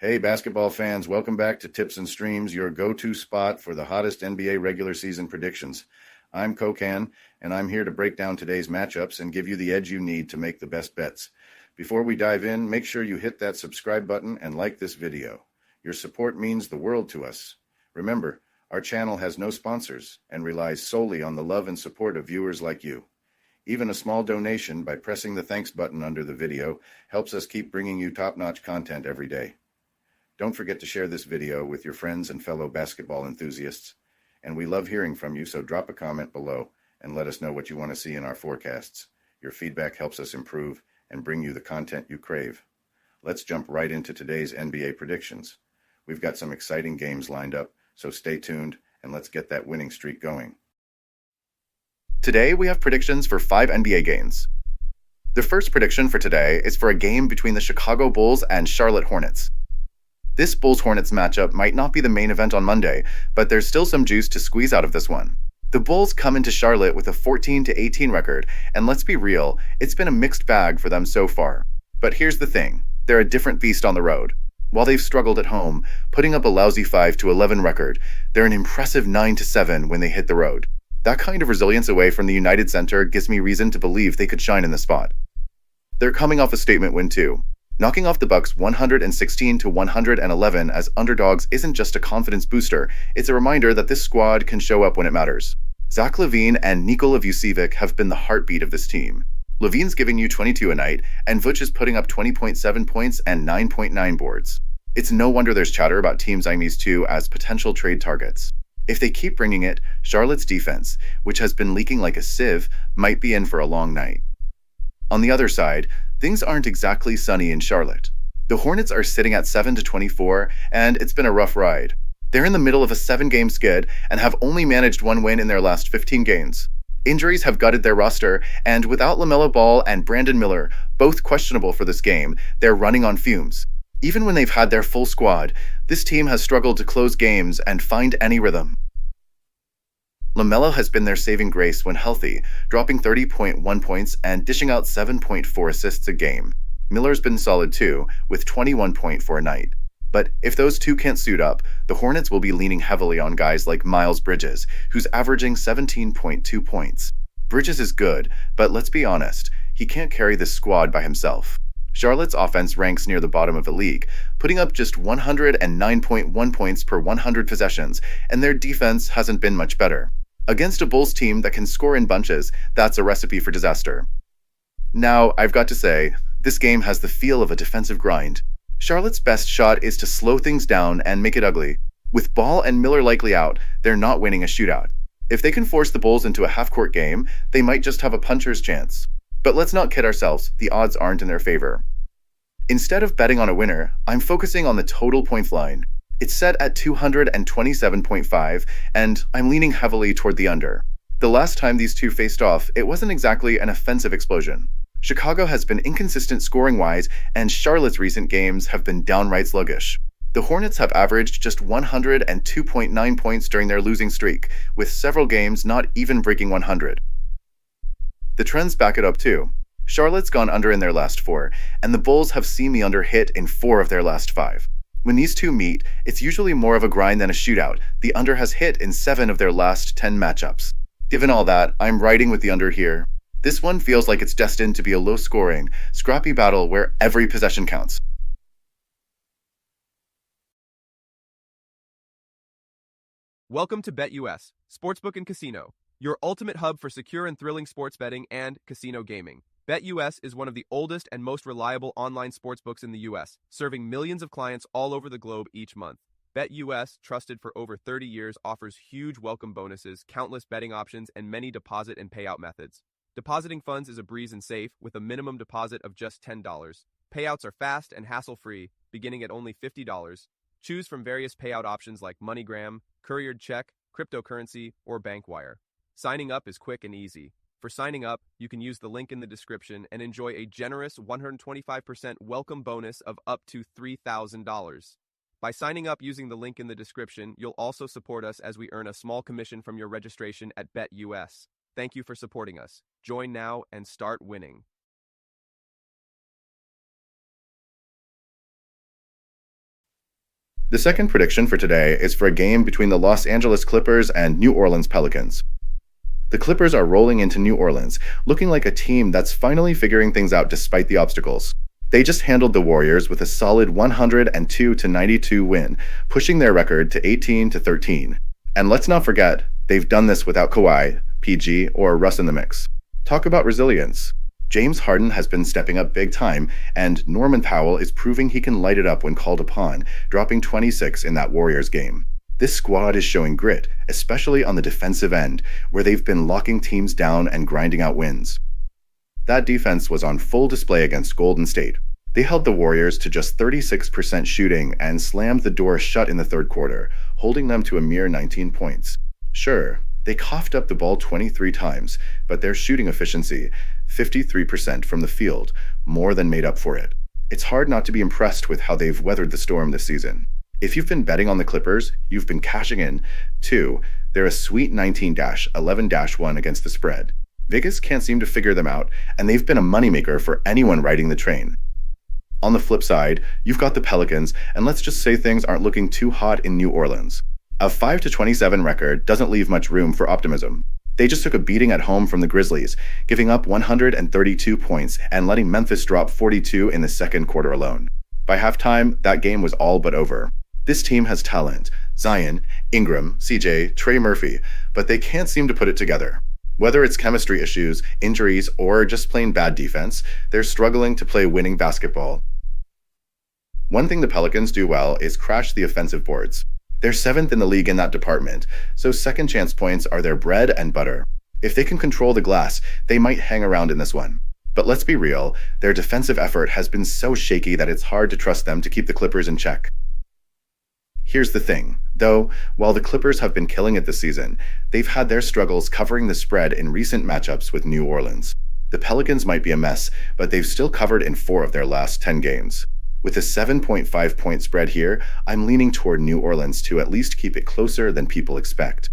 Hey, basketball fans, welcome back to Tips and Streams, your go-to spot for the hottest NBA regular season predictions. I'm Kokan, and I'm here to break down today's matchups and give you the edge you need to make the best bets. Before we dive in, make sure you hit that subscribe button and like this video. Your support means the world to us. Remember, our channel has no sponsors and relies solely on the love and support of viewers like you. Even a small donation by pressing the thanks button under the video helps us keep bringing you top-notch content every day. Don't forget to share this video with your friends and fellow basketball enthusiasts. And we love hearing from you, so drop a comment below and let us know what you want to see in our forecasts. Your feedback helps us improve and bring you the content you crave. Let's jump right into today's NBA predictions. We've got some exciting games lined up, so stay tuned and let's get that winning streak going. Today we have predictions for 5 NBA games. The first prediction for today is for a game between the Chicago Bulls and Charlotte Hornets. This Bulls-Hornets matchup might not be the main event on Monday, but there's still some juice to squeeze out of this one. The Bulls come into Charlotte with a 14-18 record, and let's be real, it's been a mixed bag for them so far. But here's the thing, they're a different beast on the road. While they've struggled at home, putting up a lousy 5-11 record, they're an impressive 9-7 when they hit the road. That kind of resilience away from the United Center gives me reason to believe they could shine in the spot. They're coming off a statement win too. Knocking off the Bucks 116-111 as underdogs isn't just a confidence booster, it's a reminder that this squad can show up when it matters. Zach LaVine and Nikola Vucevic have been the heartbeat of this team. LaVine's giving you 22 a night, and Vooch is putting up 20.7 points and 9.9 boards. It's no wonder there's chatter about teams eyeing these two as potential trade targets. If they keep bringing it, Charlotte's defense, which has been leaking like a sieve, might be in for a long night. On the other side, things aren't exactly sunny in Charlotte. The Hornets are sitting at 7-24, and it's been a rough ride. They're in the middle of a 7-game skid and have only managed one win in their last 15 games. Injuries have gutted their roster, and without LaMelo Ball and Brandon Miller, both questionable for this game, they're running on fumes. Even when they've had their full squad, this team has struggled to close games and find any rhythm. LaMelo has been their saving grace when healthy, dropping 30.1 points and dishing out 7.4 assists a game. Miller's been solid too, with 21.4 a night. But if those two can't suit up, the Hornets will be leaning heavily on guys like Miles Bridges, who's averaging 17.2 points. Bridges is good, but let's be honest, he can't carry this squad by himself. Charlotte's offense ranks near the bottom of the league, putting up just 109.1 points per 100 possessions, and their defense hasn't been much better. Against a Bulls team that can score in bunches, that's a recipe for disaster. Now, I've got to say, this game has the feel of a defensive grind. Charlotte's best shot is to slow things down and make it ugly. With Ball and Miller likely out, they're not winning a shootout. If they can force the Bulls into a half-court game, they might just have a puncher's chance. But let's not kid ourselves, the odds aren't in their favor. Instead of betting on a winner, I'm focusing on the total points line. It's set at 227.5, and I'm leaning heavily toward the under. The last time these two faced off, it wasn't exactly an offensive explosion. Chicago has been inconsistent scoring-wise, and Charlotte's recent games have been downright sluggish. The Hornets have averaged just 102.9 points during their losing streak, with several games not even breaking 100. The trends back it up too. Charlotte's gone under in their last 4, and the Bulls have seen the under hit in 4 of their last 5. When these two meet, it's usually more of a grind than a shootout. The under has hit in 7 of their last 10 matchups. Given all that, I'm riding with the under here. This one feels like it's destined to be a low-scoring, scrappy battle where every possession counts. Welcome to BetUS, Sportsbook and Casino, your ultimate hub for secure and thrilling sports betting and casino gaming. BetUS is one of the oldest and most reliable online sportsbooks in the U.S., serving millions of clients all over the globe each month. BetUS, trusted for over 30 years, offers huge welcome bonuses, countless betting options, and many deposit and payout methods. Depositing funds is a breeze and safe, with a minimum deposit of just $10. Payouts are fast and hassle-free, beginning at only $50. Choose from various payout options like MoneyGram, couriered check, cryptocurrency, or bank wire. Signing up is quick and easy. For signing up, you can use the link in the description and enjoy a generous 125% welcome bonus of up to $3,000. By signing up using the link in the description, you'll also support us as we earn a small commission from your registration at BetUS. Thank you for supporting us. Join now and start winning. The second prediction for today is for a game between the Los Angeles Clippers and New Orleans Pelicans. The Clippers are rolling into New Orleans, looking like a team that's finally figuring things out despite the obstacles. They just handled the Warriors with a solid 102-92 win, pushing their record to 18-13. And let's not forget, they've done this without Kawhi, PG, or Russ in the mix. Talk about resilience. James Harden has been stepping up big time, and Norman Powell is proving he can light it up when called upon, dropping 26 in that Warriors game. This squad is showing grit, especially on the defensive end, where they've been locking teams down and grinding out wins. That defense was on full display against Golden State. They held the Warriors to just 36% shooting and slammed the door shut in the third quarter, holding them to a mere 19 points. Sure, they coughed up the ball 23 times, but their shooting efficiency, 53% from the field, more than made up for it. It's hard not to be impressed with how they've weathered the storm this season. If you've been betting on the Clippers, you've been cashing in, too. They're a sweet 19-11-1 against the spread. Vegas can't seem to figure them out, and they've been a moneymaker for anyone riding the train. On the flip side, you've got the Pelicans, and let's just say things aren't looking too hot in New Orleans. A 5-27 record doesn't leave much room for optimism. They just took a beating at home from the Grizzlies, giving up 132 points and letting Memphis drop 42 in the second quarter alone. By halftime, that game was all but over. This team has talent: Zion, Ingram, CJ, Trey Murphy, but they can't seem to put it together. Whether it's chemistry issues, injuries, or just plain bad defense, they're struggling to play winning basketball. One thing the Pelicans do well is crash the offensive boards. They're 7th in the league in that department, so second chance points are their bread and butter. If they can control the glass, they might hang around in this one. But let's be real, their defensive effort has been so shaky that it's hard to trust them to keep the Clippers in check. Here's the thing, though, while the Clippers have been killing it this season, they've had their struggles covering the spread in recent matchups with New Orleans. The Pelicans might be a mess, but they've still covered in 4 of their last 10 games. With a 7.5 point spread here, I'm leaning toward New Orleans to at least keep it closer than people expect.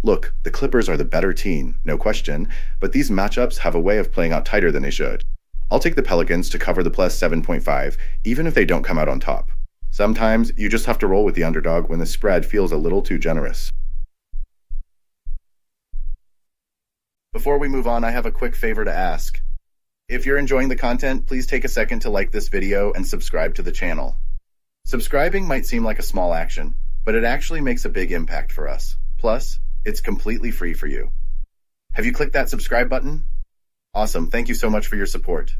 Look, the Clippers are the better team, no question, but these matchups have a way of playing out tighter than they should. I'll take the Pelicans to cover the plus 7.5, even if they don't come out on top. Sometimes you just have to roll with the underdog when the spread feels a little too generous. Before we move on, I have a quick favor to ask. If you're enjoying the content, please take a second to like this video and subscribe to the channel. Subscribing might seem like a small action, but it actually makes a big impact for us. Plus, it's completely free for you. Have you clicked that subscribe button? Awesome, thank you so much for your support.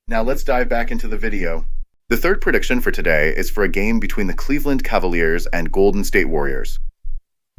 Now let's dive back into the video. The third prediction for today is for a game between the Cleveland Cavaliers and Golden State Warriors.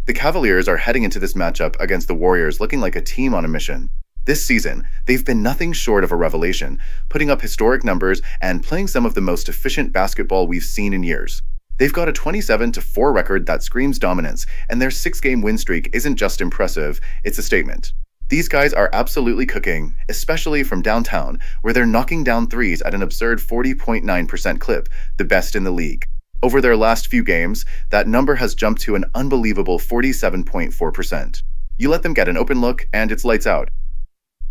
The Cavaliers are heading into this matchup against the Warriors looking like a team on a mission. This season, they've been nothing short of a revelation, putting up historic numbers and playing some of the most efficient basketball we've seen in years. They've got a 27-4 record that screams dominance, and their 6-game win streak isn't just impressive, it's a statement. These guys are absolutely cooking, especially from downtown, where they're knocking down threes at an absurd 40.9% clip, the best in the league. Over their last few games, that number has jumped to an unbelievable 47.4%. You let them get an open look, and it's lights out.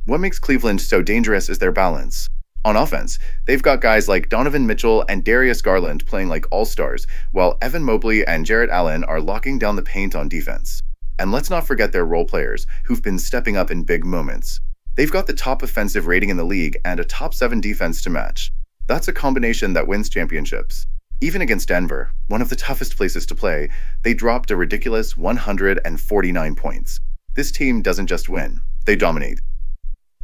What makes Cleveland so dangerous is their balance. On offense, they've got guys like Donovan Mitchell and Darius Garland playing like all-stars, while Evan Mobley and Jarrett Allen are locking down the paint on defense. And let's not forget their role players, who've been stepping up in big moments. They've got the top offensive rating in the league and a top 7 defense to match. That's a combination that wins championships. Even against Denver, one of the toughest places to play, they dropped a ridiculous 149 points. This team doesn't just win, they dominate.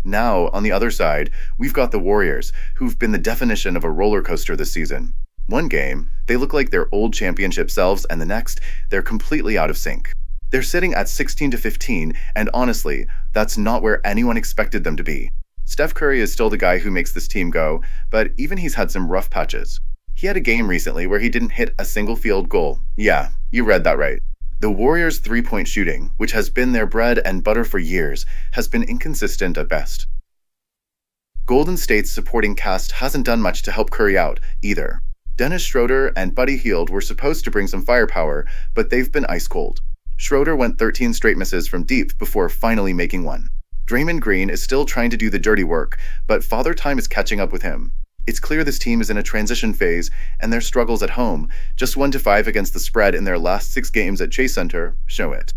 Now, on the other side, we've got the Warriors, who've been the definition of a roller coaster this season. One game, they look like their old championship selves, and the next, they're completely out of sync. They're sitting at 16-15, and honestly, that's not where anyone expected them to be. Steph Curry is still the guy who makes this team go, but even he's had some rough patches. He had a game recently where he didn't hit a single field goal. Yeah, you read that right. The Warriors' three-point shooting, which has been their bread and butter for years, has been inconsistent at best. Golden State's supporting cast hasn't done much to help Curry out, either. Dennis Schroeder and Buddy Hield were supposed to bring some firepower, but they've been ice cold. Schroeder went 13 straight misses from deep before finally making one. Draymond Green is still trying to do the dirty work, but Father Time is catching up with him. It's clear this team is in a transition phase, and their struggles at home, just 1-5 against the spread in their last 6 games at Chase Center, show it.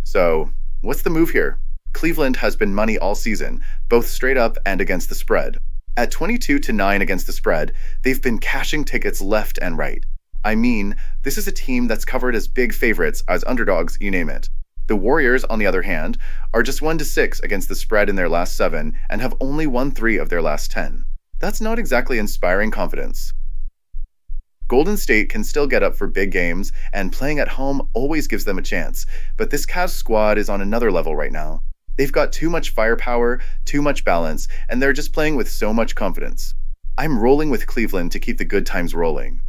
So, what's the move here? Cleveland has been money all season, both straight up and against the spread. At 22-9 against the spread, they've been cashing tickets left and right. I mean, this is a team that's covered as big favorites, as underdogs, you name it. The Warriors, on the other hand, are just 1-6 against the spread in their last 7 and have only won 3 of their last 10. That's not exactly inspiring confidence. Golden State can still get up for big games, and playing at home always gives them a chance, but this Cavs squad is on another level right now. They've got too much firepower, too much balance, and they're just playing with so much confidence. I'm rolling with Cleveland to keep the good times rolling.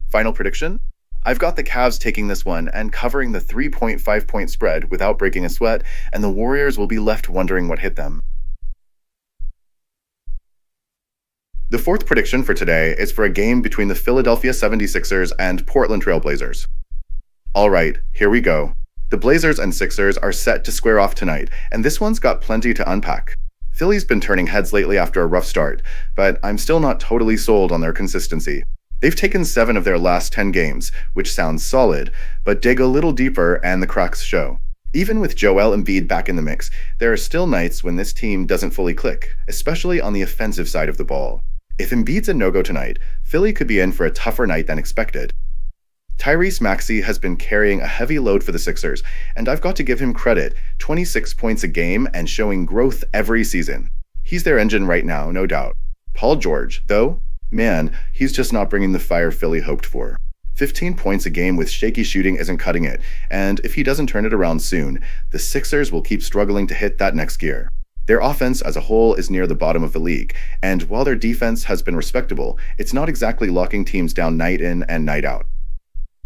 Final prediction? I've got the Cavs taking this one and covering the 3.5-point spread without breaking a sweat, and the Warriors will be left wondering what hit them. The fourth prediction for today is for a game between the Philadelphia 76ers and Portland Trail Blazers. All right, here we go. The Blazers and Sixers are set to square off tonight, and this one's got plenty to unpack. Philly's been turning heads lately after a rough start, but I'm still not totally sold on their consistency. They've taken 7 of their last 10 games, which sounds solid, but dig a little deeper and the cracks show. Even with Joel Embiid back in the mix, there are still nights when this team doesn't fully click, especially on the offensive side of the ball. If Embiid's a no-go tonight, Philly could be in for a tougher night than expected. Tyrese Maxey has been carrying a heavy load for the Sixers, and I've got to give him credit, 26 points a game and showing growth every season. He's their engine right now, no doubt. Paul George, though, man, he's just not bringing the fire Philly hoped for. 15 points a game with shaky shooting isn't cutting it, and if he doesn't turn it around soon, the Sixers will keep struggling to hit that next gear. Their offense as a whole is near the bottom of the league, and while their defense has been respectable, it's not exactly locking teams down night in and night out.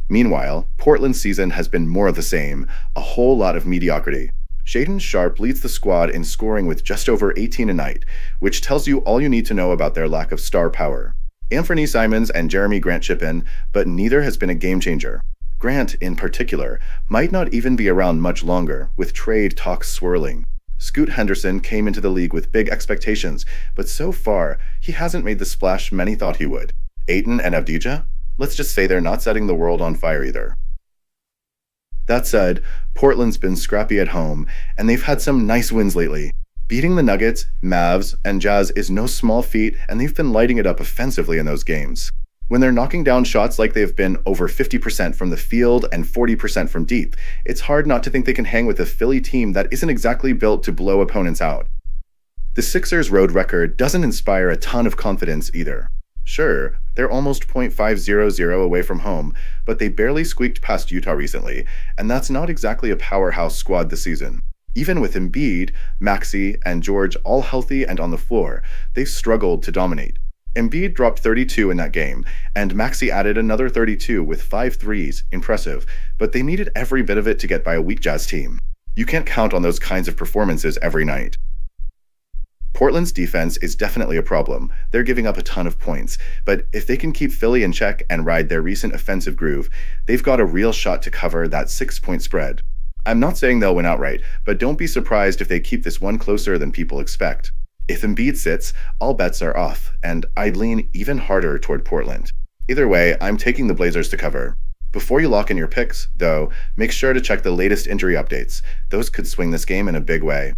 Meanwhile, Portland's season has been more of the same, a whole lot of mediocrity. Shaedon Sharpe leads the squad in scoring with just over 18 a night, which tells you all you need to know about their lack of star power. Anthony Simons and Jeremy Grant chip in, but neither has been a game changer. Grant, in particular, might not even be around much longer, with trade talks swirling. Scoot Henderson came into the league with big expectations, but so far, he hasn't made the splash many thought he would. Ayton and Avdija? Let's just say they're not setting the world on fire either. That said, Portland's been scrappy at home, and they've had some nice wins lately. Beating the Nuggets, Mavs, and Jazz is no small feat, and they've been lighting it up offensively in those games. When they're knocking down shots like they've been over 50% from the field and 40% from deep, it's hard not to think they can hang with a Philly team that isn't exactly built to blow opponents out. The Sixers' road record doesn't inspire a ton of confidence either. Sure, they're almost .500 away from home, but they barely squeaked past Utah recently, and that's not exactly a powerhouse squad this season. Even with Embiid, Maxey, and George all healthy and on the floor, they've struggled to dominate. Embiid dropped 32 in that game, and Maxey added another 32 with 5 threes, impressive, but they needed every bit of it to get by a weak Jazz team. You can't count on those kinds of performances every night. Portland's defense is definitely a problem. They're giving up a ton of points, but if they can keep Philly in check and ride their recent offensive groove, they've got a real shot to cover that 6-point spread. I'm not saying they'll win outright, but don't be surprised if they keep this one closer than people expect. If Embiid sits, all bets are off, and I'd lean even harder toward Portland. Either way, I'm taking the Blazers to cover. Before you lock in your picks, though, make sure to check the latest injury updates. Those could swing this game in a big way.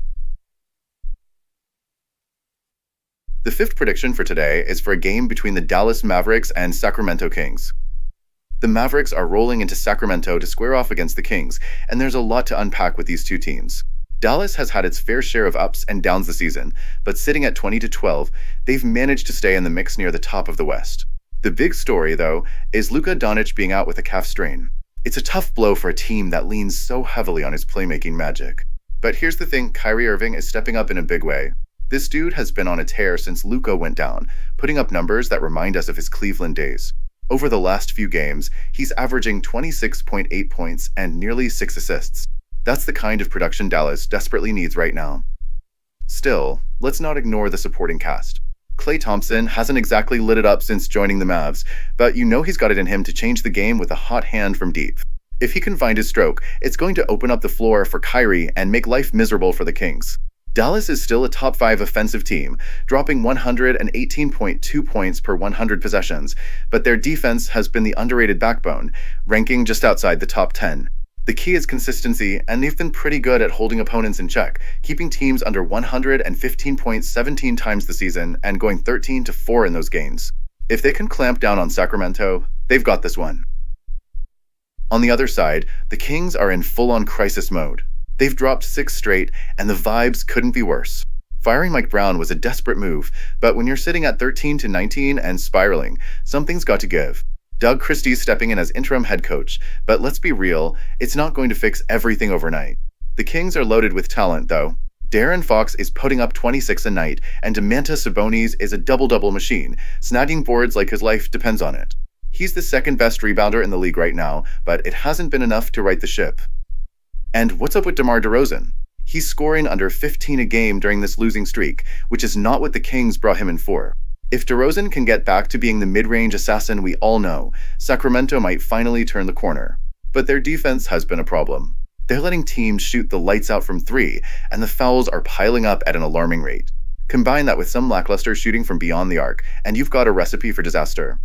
The fifth prediction for today is for a game between the Dallas Mavericks and Sacramento Kings. The Mavericks are rolling into Sacramento to square off against the Kings, and there's a lot to unpack with these two teams. Dallas has had its fair share of ups and downs this season, but sitting at 20-12, they've managed to stay in the mix near the top of the West. The big story, though, is Luka Doncic being out with a calf strain. It's a tough blow for a team that leans so heavily on his playmaking magic. But here's the thing, Kyrie Irving is stepping up in a big way. This dude has been on a tear since Luka went down, putting up numbers that remind us of his Cleveland days. Over the last few games, he's averaging 26.8 points and nearly 6 assists. That's the kind of production Dallas desperately needs right now. Still, let's not ignore the supporting cast. Klay Thompson hasn't exactly lit it up since joining the Mavs, but you know he's got it in him to change the game with a hot hand from deep. If he can find his stroke, it's going to open up the floor for Kyrie and make life miserable for the Kings. Dallas is still a top 5 offensive team, dropping 118.2 points per 100 possessions, but their defense has been the underrated backbone, ranking just outside the top 10. The key is consistency, and they've been pretty good at holding opponents in check, keeping teams under 115 points 17 times this season and going 13-4 in those games. If they can clamp down on Sacramento, they've got this one. On the other side, the Kings are in full-on crisis mode. They've dropped 6 straight, and the vibes couldn't be worse. Firing Mike Brown was a desperate move, but when you're sitting at 13-19 and spiraling, something's got to give. Doug Christie's stepping in as interim head coach, but let's be real, it's not going to fix everything overnight. The Kings are loaded with talent, though. De'Aaron Fox is putting up 26 a night, and Domantas Sabonis is a double-double machine, snagging boards like his life depends on it. He's the second best rebounder in the league right now, but it hasn't been enough to right the ship. And what's up with DeMar DeRozan? He's scoring under 15 a game during this losing streak, which is not what the Kings brought him in for. If DeRozan can get back to being the mid-range assassin we all know, Sacramento might finally turn the corner. But their defense has been a problem. They're letting teams shoot the lights out from 3, and the fouls are piling up at an alarming rate. Combine that with some lackluster shooting from beyond the arc, and you've got a recipe for disaster.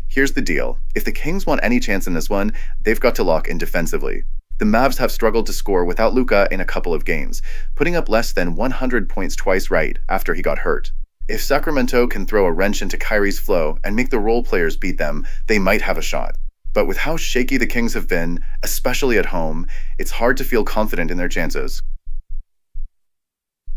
Here's the deal. If the Kings want any chance in this one, they've got to lock in defensively. The Mavs have struggled to score without Luka in a couple of games, putting up less than 100 points twice right after he got hurt. If Sacramento can throw a wrench into Kyrie's flow and make the role players beat them, they might have a shot. But with how shaky the Kings have been, especially at home, it's hard to feel confident in their chances.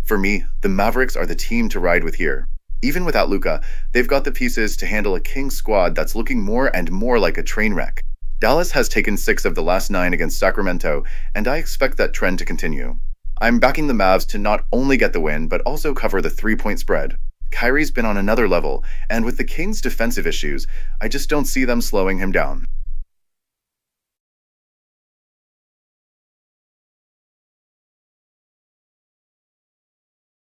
For me, the Mavericks are the team to ride with here. Even without Luka, they've got the pieces to handle a Kings squad that's looking more and more like a train wreck. Dallas has taken 6 of the last 9 against Sacramento, and I expect that trend to continue. I'm backing the Mavs to not only get the win, but also cover the 3-point spread. Kyrie's been on another level, and with the Kings' defensive issues, I just don't see them slowing him down.